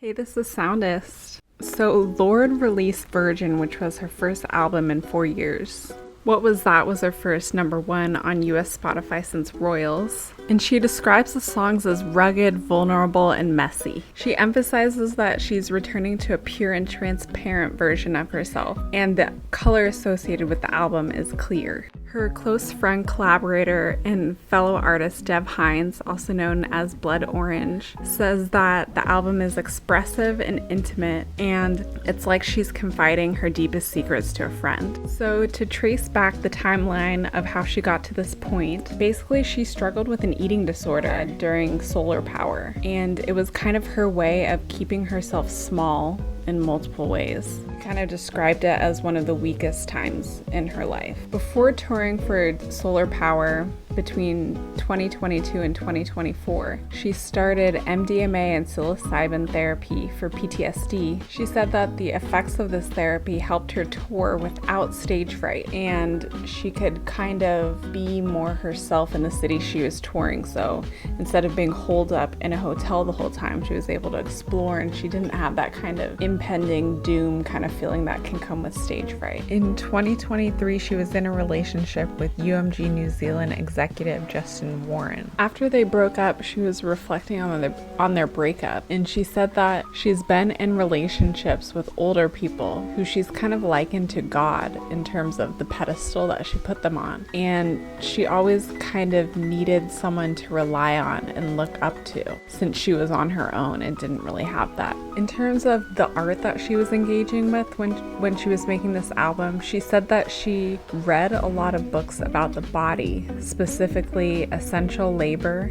Hey, this is Soundist. So, Lorde released Virgin, which was her first album in 4 years. What Was That was her first #1 on US Spotify since Royals, and she describes the songs as rugged, vulnerable, and messy. She emphasizes that she's returning to a pure and transparent version of herself, and the color associated with the album is clear. Her close friend, collaborator, and fellow artist Dev Hynes, also known as Blood Orange, says that the album is expressive and intimate, and it's like she's confiding her deepest secrets to a friend. So to trace back the timeline of how she got to this point, basically she struggled with an eating disorder during solar power, and it was kind of her way of keeping herself small in multiple ways. Kind of described it as one of the weakest times in her life. Before touring for Solar Power between 2022 and 2024, she started MDMA and psilocybin therapy for PTSD. She said that the effects of this therapy helped her tour without stage fright, and she could kind of be more herself in the city she was touring. So instead of being holed up in a hotel the whole time, she was able to explore, and she didn't have that kind of impending doom kind of feeling that can come with stage fright. In 2023, she was in a relationship with UMG New Zealand executive Justin Warren. After they broke up, she was reflecting on their breakup, and she said that she's been in relationships with older people who she's kind of likened to God in terms of the pedestal that she put them on, and she always kind of needed someone to rely on and look up to since she was on her own and didn't really have that. In terms of the art that she was engaging with when she was making this album, she said that she read a lot of books about the body, specifically essential labor,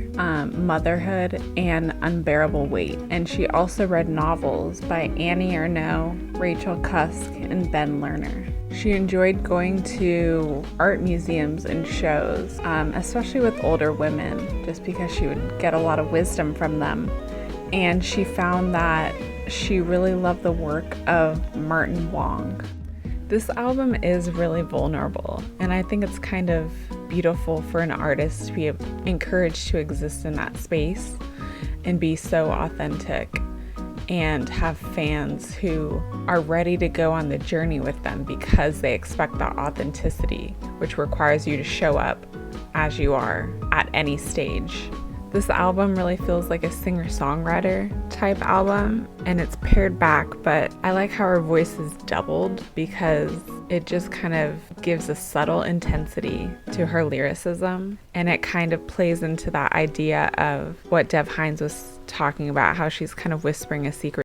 motherhood, and unbearable weight. And she also read novels by Annie Ernaux, Rachel Cusk, and Ben Lerner. She enjoyed going to art museums and shows, especially with older women, just because she would get a lot of wisdom from them. And she found that she really loved the work of Martin Wong. This album is really vulnerable, and I think it's kind of beautiful for an artist to be encouraged to exist in that space and be so authentic and have fans who are ready to go on the journey with them because they expect that authenticity, which requires you to show up as you are at any stage. This album really feels like a singer-songwriter type album, and it's pared back, but I like how her voice is doubled because it just kind of gives a subtle intensity to her lyricism, and it kind of plays into that idea of what Dev Hynes was talking about, how she's kind of whispering a secret